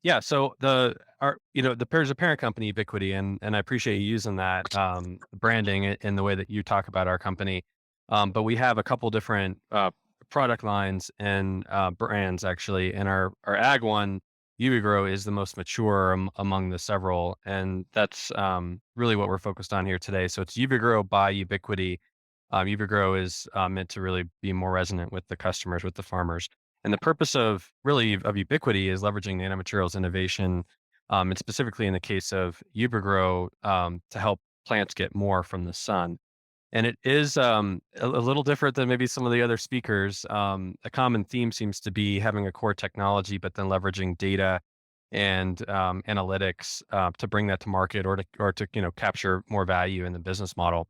Yeah. So there's a parent company, UbiQD, and I appreciate you using that branding in the way that you talk about our company. But we have a couple different product lines and brands actually, and our ag one, UbiGrow, is the most mature among the several, and that's really what we're focused on here today. So it's UbiGrow by UbiQD. UbiGrow is meant to really be more resonant with the customers, with the farmers. And the purpose of UbiQuity is leveraging nanomaterials innovation, and specifically in the case of UbiGrow, to help plants get more from the sun. And it is a little different than maybe some of the other speakers. A common theme seems to be having a core technology, but then leveraging data and analytics to bring that to market, or to capture more value in the business model.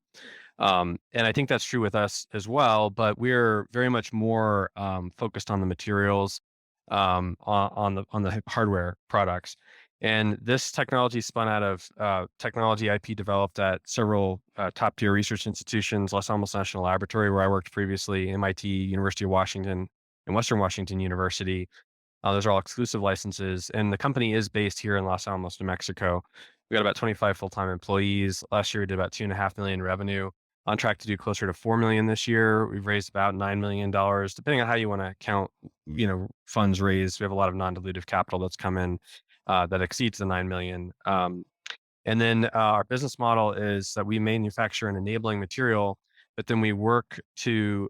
And I think that's true with us as well, but we're very much more focused on the materials, on the hardware products. And this technology spun out of technology IP developed at several top tier research institutions: Los Alamos National Laboratory, where I worked previously, MIT, University of Washington, and Western Washington University. Those are all exclusive licenses, and the company is based here in Los Alamos, New Mexico. We got about 25 full-time employees. Last year, we did about 2.5 million revenue. On track to do closer to 4 million this year. We've raised about $9 million, depending on how you want to count. Funds raised. We have a lot of non-dilutive capital that's come in that exceeds the 9 million. And then our business model is that we manufacture an enabling material, but then we work to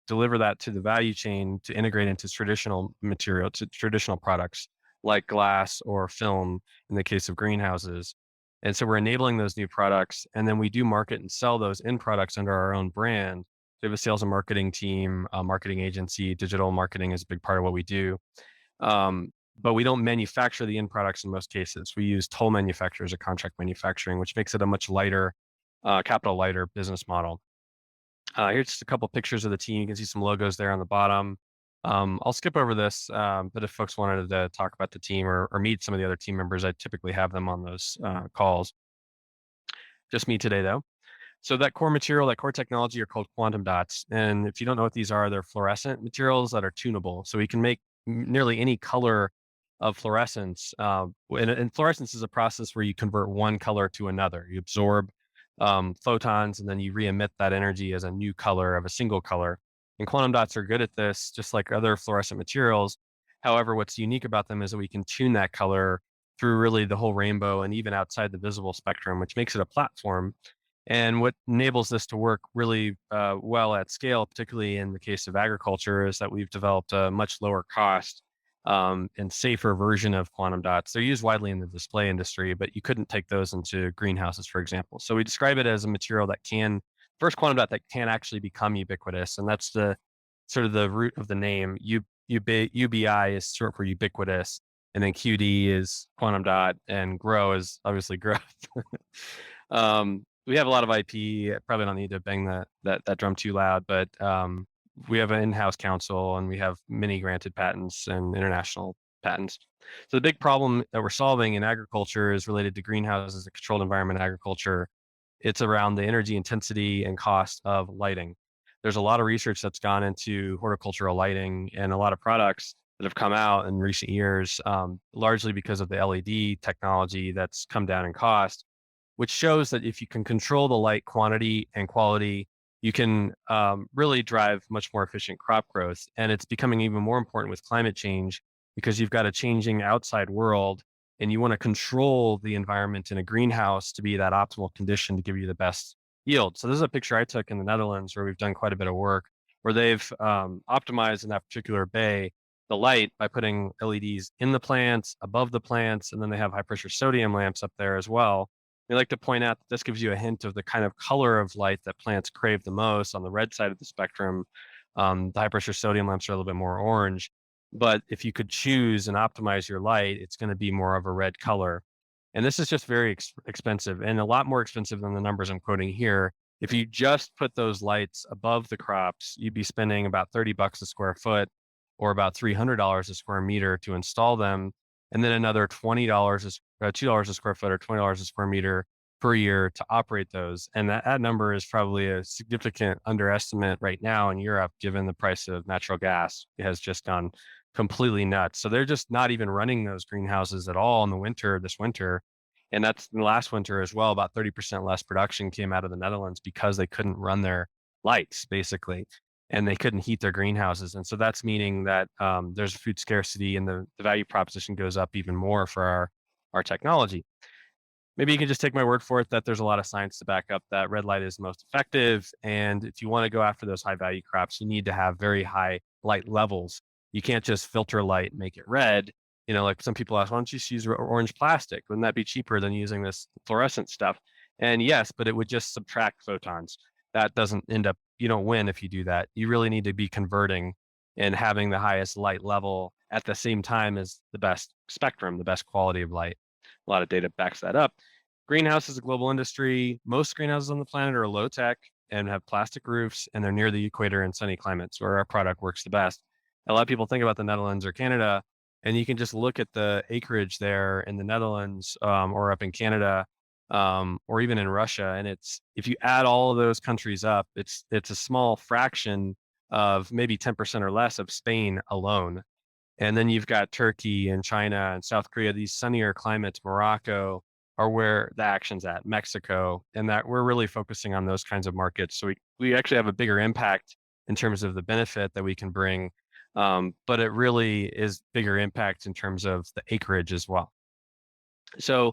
deliver that to the value chain to integrate into traditional material, to traditional products like glass or film in the case of greenhouses. And so we're enabling those new products, and then we do market and sell those end products under our own brand. We have a sales and marketing team, a marketing agency. Digital marketing is a big part of what we do. But we don't manufacture the end products in most cases. We use toll manufacturers or contract manufacturing, which makes it a much lighter, capital lighter business model. Here's just a couple pictures of the team. You can see some logos there on the bottom. I'll skip over this, but if folks wanted to talk about the team, or meet some of the other team members, I typically have them on those calls. Just me today, though. So that core material, that core technology, are called quantum dots. And if you don't know what these are, they're fluorescent materials that are tunable. So we can make nearly any color of fluorescence. And fluorescence is a process where you convert one color to another. You absorb photons, and then you re-emit that energy as a new color of a single color. And quantum dots are good at this, just like other fluorescent materials. However, what's unique about them is that we can tune that color through really the whole rainbow and even outside the visible spectrum, which makes it a platform. And what enables this to work really well at scale, particularly in the case of agriculture, is that we've developed a much lower cost and safer version of quantum dots. They're used widely in the display industry, but you couldn't take those into greenhouses, for example. So we describe it as a material that can, first quantum dot that can actually become ubiquitous. And that's the sort of the root of the name. UBI is short for ubiquitous. And then QD is quantum dot, and grow is obviously growth. We have a lot of IP. Probably don't need to bang that drum too loud, but we have an in-house counsel, and we have many granted patents and international patents. So the big problem that we're solving in agriculture is related to greenhouses and controlled environment agriculture. It's around the energy intensity and cost of lighting. There's a lot of research that's gone into horticultural lighting, and a lot of products that have come out in recent years, largely because of the LED technology that's come down in cost, which shows that if you can control the light quantity and quality, you can really drive much more efficient crop growth. And it's becoming even more important with climate change, because you've got a changing outside world, and you want to control the environment in a greenhouse to be that optimal condition to give you the best yield. So this is a picture I took in the Netherlands, where we've done quite a bit of work, where they've optimized in that particular bay the light by putting LEDs in the plants, above the plants, and then they have high pressure sodium lamps up there as well. We like to point out that this gives you a hint of the kind of color of light that plants crave the most. On the red side of the spectrum, the high pressure sodium lamps are a little bit more orange. But if you could choose and optimize your light, it's going to be more of a red color. And this is just very expensive, and a lot more expensive than the numbers I'm quoting here. If you just put those lights above the crops, you'd be spending about $30 a square foot, or about $300 a square meter to install them, and then another $2 a square foot, or $20 a square meter per year to operate those. And that number is probably a significant underestimate right now in Europe, given the price of natural gas. It has just gone completely nuts. So they're just not even running those greenhouses at all in the winter, this winter. And that's the last winter as well. About 30% less production came out of the Netherlands because they couldn't run their lights basically, and they couldn't heat their greenhouses. And so that's meaning that there's food scarcity, and the value proposition goes up even more for our technology. Maybe you can just take my word for it that there's a lot of science to back up that red light is most effective. And if you want to go after those high value crops, you need to have very high light levels. You can't just filter light and make it red. Like some people ask, why don't you just use orange plastic? Wouldn't that be cheaper than using this fluorescent stuff? And yes, but it would just subtract photons. That doesn't end up, you don't win if you do that. You really need to be converting and having the highest light level at the same time as the best spectrum, the best quality of light. A lot of data backs that up. Greenhouse is a global industry. Most greenhouses on the planet are low tech and have plastic roofs, and they're near the equator and sunny climates where our product works the best. A lot of people think about the Netherlands or Canada, and you can just look at the acreage there in the Netherlands, or up in Canada, or even in Russia. And it's, if you add all of those countries up, it's a small fraction of maybe 10% or less of Spain alone. And then you've got Turkey and China and South Korea, these sunnier climates, Morocco are where the action's at, Mexico, and that we're really focusing on those kinds of markets. So we actually have a bigger impact in terms of the benefit that we can bring. But it really is bigger impact in terms of the acreage as well. So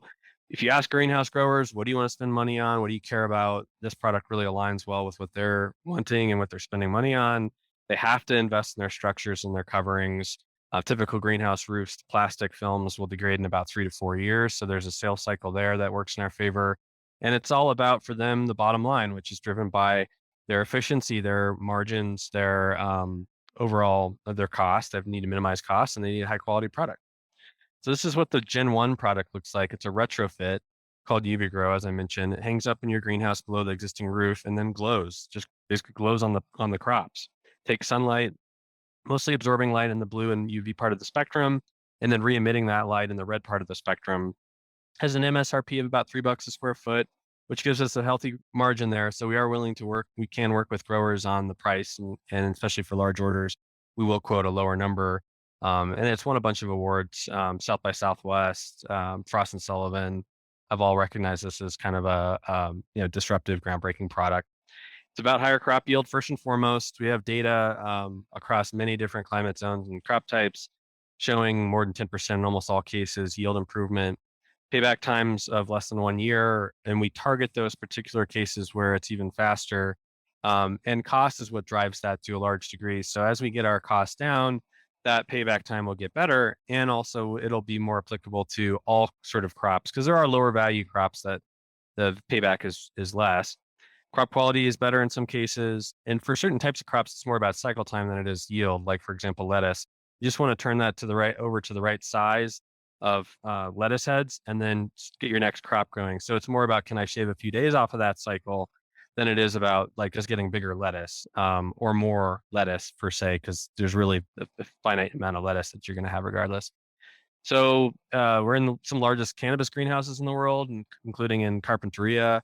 if you ask greenhouse growers, what do you want to spend money on? What do you care about? This product really aligns well with what they're wanting and what they're spending money on. They have to invest in their structures and their coverings. Typical greenhouse roofs, plastic films will degrade in about 3 to 4 years. So there's a sales cycle there that works in our favor. And it's all about, for them, the bottom line, which is driven by their efficiency, their margins, their overall their cost. They need to minimize costs, and they need a high quality product. So this is what the Gen 1 product looks like. It's a retrofit called UbiGrow, as I mentioned. It hangs up in your greenhouse below the existing roof and then glows, just basically glows on the crops. Takes sunlight, mostly absorbing light in the blue and UV part of the spectrum, and then re-emitting that light in the red part of the spectrum. Has an MSRP of about $3 a square foot, which gives us a healthy margin there. So we are willing to work. We can work with growers on the price, and especially for large orders, we will quote a lower number. And it's won a bunch of awards. South by Southwest, Frost and Sullivan have all recognized this as kind of a disruptive, groundbreaking product. It's about higher crop yield first and foremost. We have data across many different climate zones and crop types showing more than 10% in almost all cases yield improvement, payback times of less than 1 year, and we target those particular cases where it's even faster. And cost is what drives that to a large degree. So as we get our costs down, that payback time will get better, and also it'll be more applicable to all sort of crops, because there are lower value crops that the payback is less. Crop quality is better in some cases, and for certain types of crops, it's more about cycle time than it is yield. Like, for example, lettuce. You just want to turn that to the right, over to the right size of lettuce heads, and then get your next crop going. So it's more about, can I shave a few days off of that cycle, than it is about like just getting bigger lettuce, or more lettuce per se, because there's really a finite amount of lettuce that you're going to have regardless. So we're in some largest cannabis greenhouses in the world, including in Carpinteria.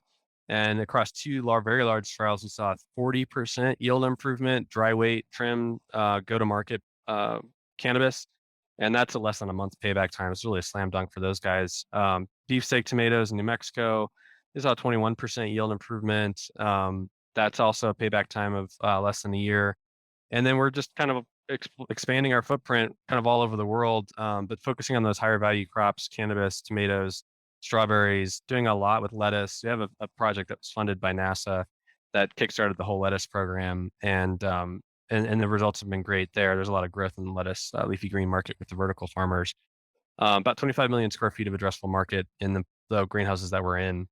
And across two very large trials, we saw a 40% yield improvement, dry weight trim, go to market cannabis. And that's a less than a month payback time. It's really a slam dunk for those guys. Beefsteak tomatoes in New Mexico is a 21% yield improvement. That's also a payback time of less than a year. And then we're just kind of expanding our footprint kind of all over the world, but focusing on those higher value crops, cannabis, tomatoes, strawberries, doing a lot with lettuce. We have a project that was funded by NASA that kickstarted the whole lettuce program, and the results have been great there. There's a lot of growth in the lettuce, leafy green market with the vertical farmers. About 25 million square feet of addressable market in the greenhouses that we're in.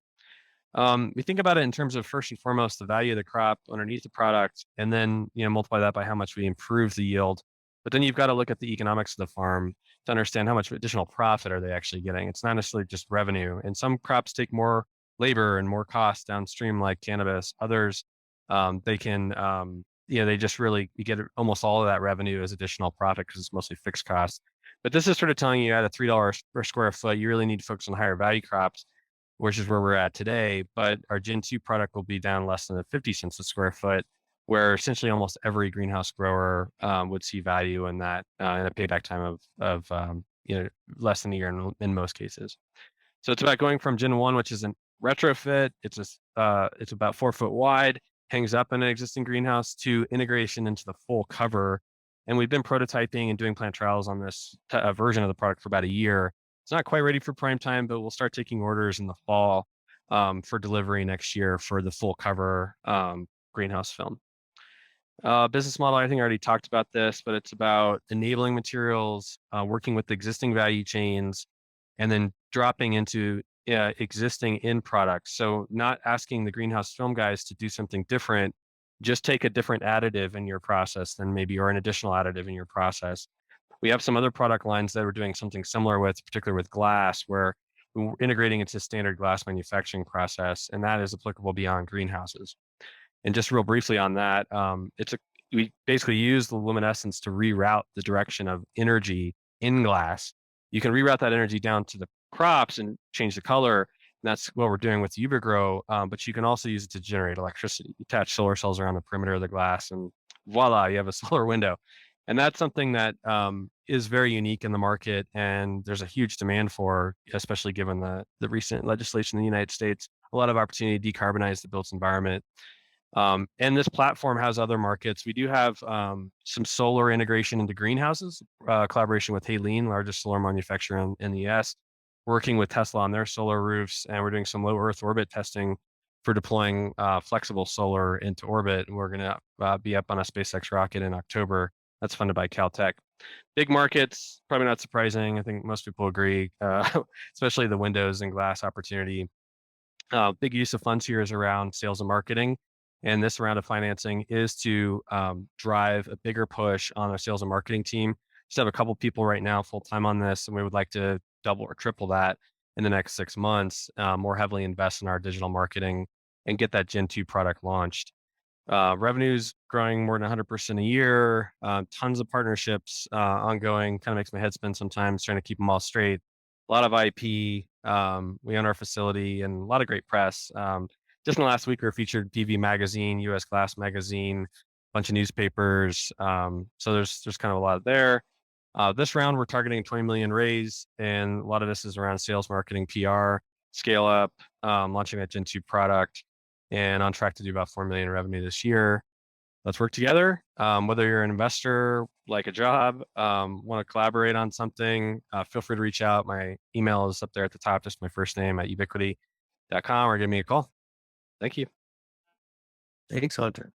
We think about it in terms of, first and foremost, the value of the crop underneath the product, and then multiply that by how much we improve the yield. But then you've got to look at the economics of the farm to understand how much additional profit are they actually getting. It's not necessarily just revenue. And some crops take more labor and more costs downstream, like cannabis. Others, they can, they just really, you get almost all of that revenue as additional profit because it's mostly fixed costs. But this is sort of telling you, at a $3 per square foot, you really need to focus on higher value crops, which is where we're at today. But our Gen 2 product will be down less than 50 cents a square foot. where essentially almost every greenhouse grower would see value in that in a payback time of less than a year in most cases. So it's about going from Gen 1, which is a retrofit. It's about 4 foot wide, hangs up in an existing greenhouse, to integration into the full cover. And we've been prototyping and doing plant trials on this version of the product for about a year. It's not quite ready for prime time, but we'll start taking orders in the fall for delivery next year for the full cover greenhouse film. Business model, I think I already talked about this, but it's about enabling materials, working with existing value chains, and then dropping into existing end products. So not asking the greenhouse film guys to do something different, just take a different additive in your process than maybe, or an additional additive in your process. We have some other product lines that we're doing something similar with, particularly with glass, where we're integrating into standard glass manufacturing process, and that is applicable beyond greenhouses. And just real briefly on that, we basically use the luminescence to reroute the direction of energy in glass. You can reroute that energy down to the crops and change the color. And that's what we're doing with UbiGrow. But you can also use it to generate electricity. You attach solar cells around the perimeter of the glass, and voila, you have a solar window. And that's something that is very unique in the market, and there's a huge demand for, especially given the recent legislation in the United States. A lot of opportunity to decarbonize the built environment. And this platform has other markets. We do have some solar integration into greenhouses, collaboration with Haleen, largest solar manufacturer in the US, working with Tesla on their solar roofs. And we're doing some low Earth orbit testing for deploying flexible solar into orbit. And we're going to be up on a SpaceX rocket in October. That's funded by Caltech. Big markets, probably not surprising. I think most people agree, especially the windows and glass opportunity. Big use of funds here is around sales and marketing. And this round of financing is to drive a bigger push on our sales and marketing team. Just have a couple people right now full time on this, and we would like to double or triple that in the next 6 months, more heavily invest in our digital marketing and get that Gen 2 product launched. Revenues growing more than 100% a year, tons of partnerships ongoing. Kind of makes my head spin sometimes trying to keep them all straight. A lot of IP. We own our facility and a lot of great press. Just in the last week, we were featured PV Magazine, US Glass Magazine, a bunch of newspapers. So there's kind of a lot there. This round, we're targeting 20 million raise, and a lot of this is around sales, marketing, PR, scale up, launching that Gen 2 product, and on track to do about 4 million in revenue this year. Let's work together. Whether you're an investor, like a job, want to collaborate on something, feel free to reach out. My email is up there at the top, just my first name at ubiquity.com, or give me a call. Thank you. Thanks, Hunter.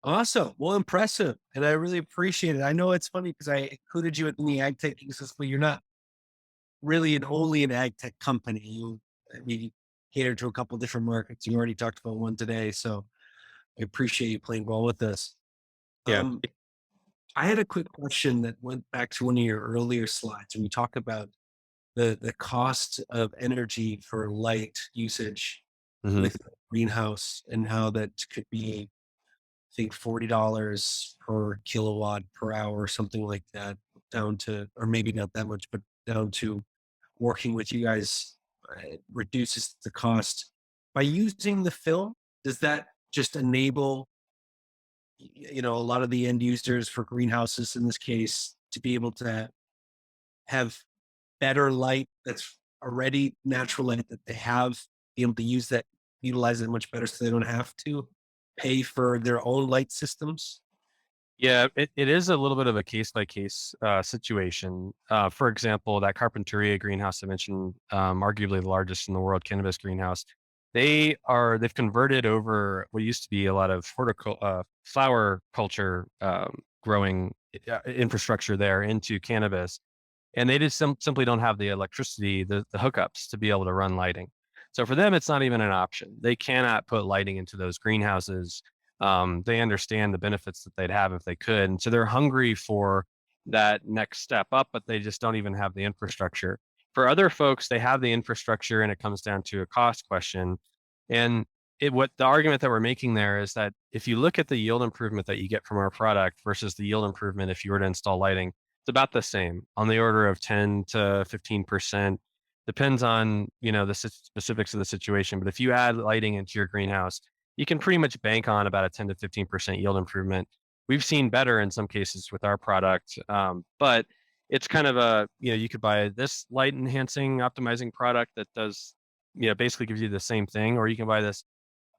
Awesome. Well, impressive. And I really appreciate it. I know it's funny because I included you in the ag tech ecosystem, but you're not really only an ag tech company. We cater to a couple different markets. You already talked about one today. So I appreciate you playing ball with us. Yeah. I had a quick question that went back to one of your earlier slides when you talk about the cost of energy for light usage Mm-hmm. with a greenhouse and how that could be, I think, $40 per kilowatt per hour, or something like that, down to, or maybe not that much, but down to working with you guys reduces the cost. By using the film, does that just enable, a lot of the end users for greenhouses in this case to be able to have better light that's already natural light that they have, be able to use that, utilize it much better so they don't have to pay for their own light systems? Yeah, it is a little bit of a case by case situation. For example, that Carpinteria greenhouse I mentioned, arguably the largest in the world cannabis greenhouse, they've converted over what used to be a lot of flower culture growing infrastructure there into cannabis, and they just simply don't have the electricity, the hookups to be able to run lighting. So for them, it's not even an option. They cannot put lighting into those greenhouses. They understand the benefits that they'd have if they could, and so they're hungry for that next step up, but they just don't even have the infrastructure. For other folks, they have the infrastructure, and it comes down to a cost question. And what the argument that we're making there is that if you look at the yield improvement that you get from our product versus the yield improvement if you were to install lighting, it's about the same, on the order of 10 to 15%. Depends on, the specifics of the situation. But if you add lighting into your greenhouse, you can pretty much bank on about a 10 to 15% yield improvement. We've seen better in some cases with our product, but it's kind of you could buy this light enhancing optimizing product that does, basically gives you the same thing, or you can buy this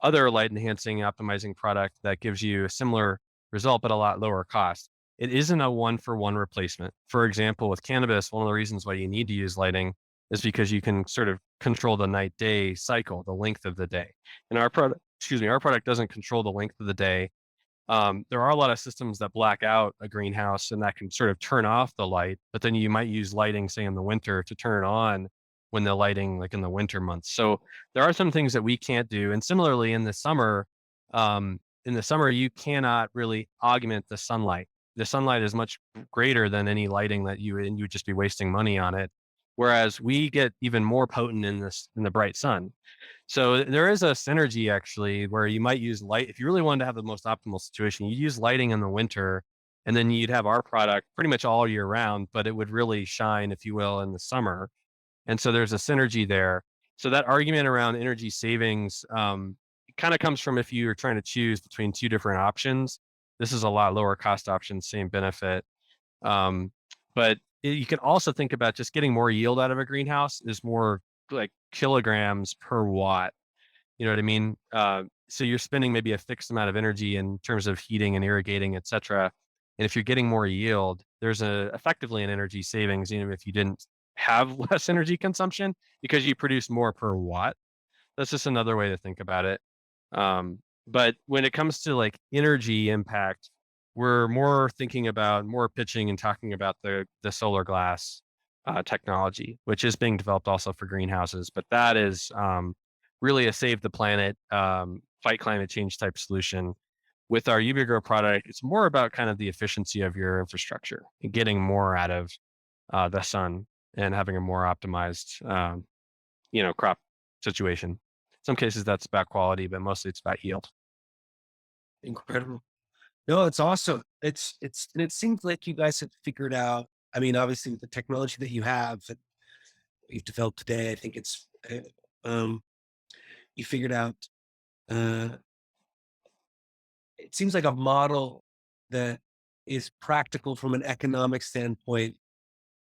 other light enhancing optimizing product that gives you a similar result but a lot lower cost. It isn't a one for one replacement. For example, with cannabis, one of the reasons why you need to use lighting is because you can sort of control the night day cycle, the length of the day. And our product doesn't control the length of the day. There are a lot of systems that black out a greenhouse and that can sort of turn off the light, but then you might use lighting, say in the winter, to turn it on when the lighting, like in the winter months. So there are some things that we can't do. And similarly, in the summer, you cannot really augment the sunlight. The sunlight is much greater than any lighting and you would just be wasting money on it. Whereas we get even more potent in the bright sun. So there is a synergy actually where you might use light if you really wanted to have the most optimal situation. You use lighting in the winter, and then you'd have our product pretty much all year round, but it would really shine, if you will, in the summer. And so there's a synergy there. So that argument around energy savings kind of comes from if you're trying to choose between two different options. This is a lot lower cost option, same benefit. Um, but you can also think about just getting more yield out of a greenhouse is more like kilograms per watt. You know what I mean? So you're spending maybe a fixed amount of energy in terms of heating and irrigating, et cetera. And if you're getting more yield, there's effectively an energy savings, even if you didn't have less energy consumption because you produce more per watt. That's just another way to think about it. But when it comes to like energy impact, we're more thinking about more pitching and talking about the solar glass technology, which is being developed also for greenhouses. But that is really a save the planet, fight climate change type solution. With our UbiGrow product, it's more about kind of the efficiency of your infrastructure and getting more out of the sun and having a more optimized, crop situation. Some cases that's about quality, but mostly it's about yield. Incredible. No, it's awesome. And it seems like you guys have figured out. I mean, obviously, with the technology that you have that you've developed today, I think um, you figured out. Uh, it seems like a model that is practical from an economic standpoint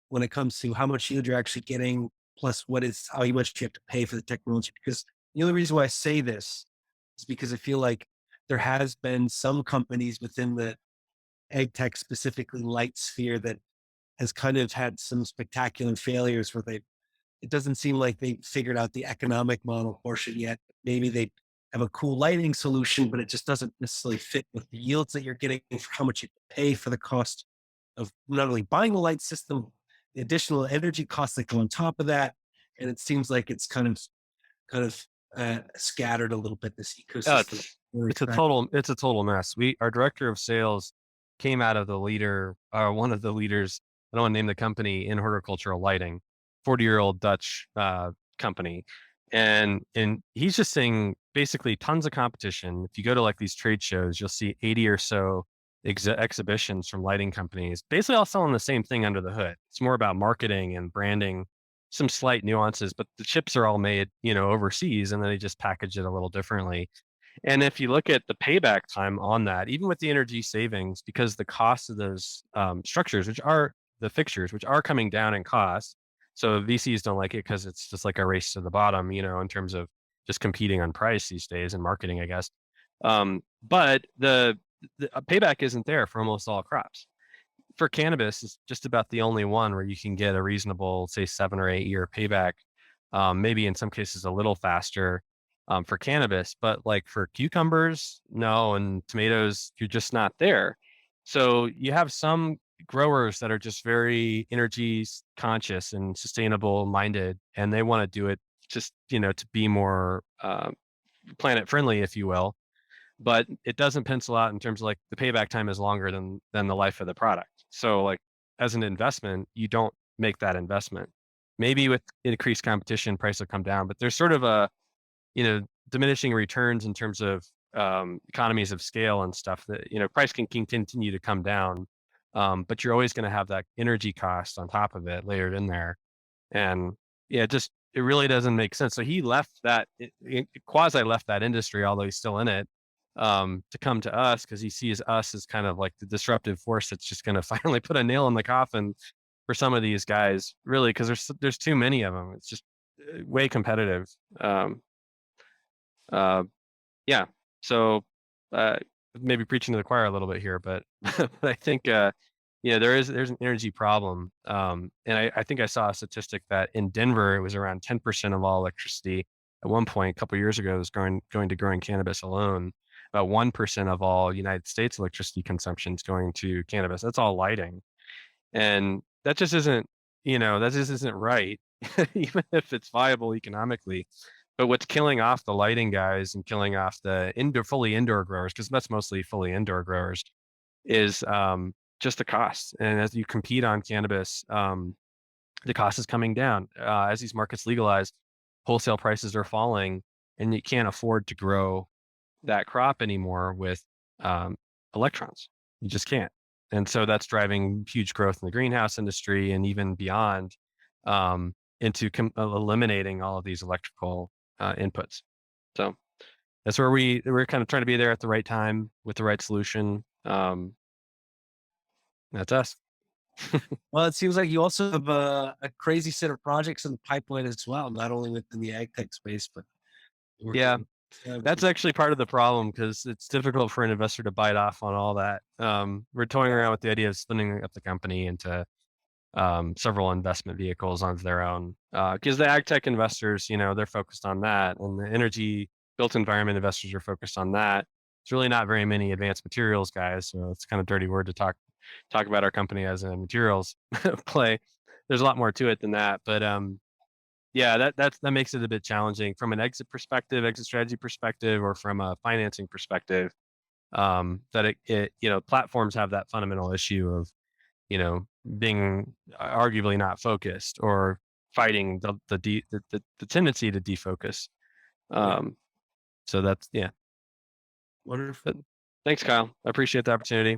when it comes to how much yield you're actually getting, plus how much you have to pay for the technology. Because the only reason why I say this is because I feel like there has been some companies within the ag tech, specifically light sphere, that has kind of had some spectacular failures where it doesn't seem like they figured out the economic model portion yet. Maybe they have a cool lighting solution, but it just doesn't necessarily fit with the yields that you're getting for how much you pay for the cost of not only buying the light system, the additional energy costs that go on top of that. And it seems like it's kind of scattered a little bit, this Oh, ecosystem. it's a total mess. Our director of sales came out of one of the leaders. I don't want to name the company in horticultural lighting, 40-year-old Dutch company, and he's just saying basically tons of competition. If you go to like these trade shows, you'll see 80 or so exhibitions from lighting companies, basically all selling the same thing under the hood. It's more about marketing and branding, some slight nuances, but the chips are all made, overseas, and then they just package it a little differently. And if you look at the payback time on that, even with the energy savings, because the cost of those structures, which are the fixtures, which are coming down in cost. So VCs don't like it because it's just like a race to the bottom, in terms of just competing on price these days and marketing, I guess. But the payback isn't there for almost all crops. For cannabis, it's just about the only one where you can get a reasonable, say, 7 or 8 year payback. Maybe in some cases a little faster for cannabis, but like for cucumbers, no, and tomatoes, you're just not there. So you have some growers that are just very conscious and sustainable minded, and they want to do it just to be more planet friendly, if you will, but it doesn't pencil out in terms of like the payback time is longer than the life of the product. So like as an investment, you don't make that investment. Maybe with increased competition, price will come down, but there's sort of a, diminishing returns in terms of economies of scale and stuff that, price can continue to come down. But you're always going to have that energy cost on top of it layered in there. And yeah, just it really doesn't make sense. So he left that, quasi left that industry, although he's still in it, to come to us because he sees us as kind of like the disruptive force that's just going to finally put a nail in the coffin for some of these guys, really, because there's too many of them. It's just way competitive. Um, uh, yeah. So uh, maybe preaching to the choir a little bit here, but but I think yeah, there's an energy problem. And I think I saw a statistic that in Denver it was around 10% of all electricity at one point a couple years ago was going to growing cannabis alone. About 1% of all United States electricity consumption is going to cannabis. That's all lighting. And that just isn't, that just isn't right, even if it's viable economically. But what's killing off the lighting guys and killing off the fully indoor growers, because that's mostly fully indoor growers, is just the cost. And as you compete on cannabis, the cost is coming down. As these markets legalize, wholesale prices are falling, and you can't afford to grow that crop anymore with um, electrons. You just can't. And so that's driving huge growth in the greenhouse industry and even beyond, into eliminating all of these electrical inputs. So that's where we're kind of trying to be there at the right time with the right solution. That's us. Well, it seems like you also have a crazy set of projects in the pipeline as well, not only within the ag tech space, but Yeah, working. that's actually part of the problem because it's difficult for an investor to bite off on all that. We're toying around with the idea of splitting up the company into several investment vehicles onto their own. Because the ag tech investors, they're focused on that, and the energy built environment investors are focused on that. It's really not very many advanced materials guys, so it's kind of dirty word to talk about our company as a materials play. There's a lot more to it than that, but yeah, that makes it a bit challenging from an exit perspective, exit strategy perspective, or from a financing perspective. That platforms have that fundamental issue of being arguably not focused or fighting the tendency to defocus. Yeah, So that's, yeah. wonderful. But thanks, Kyle. I appreciate the opportunity.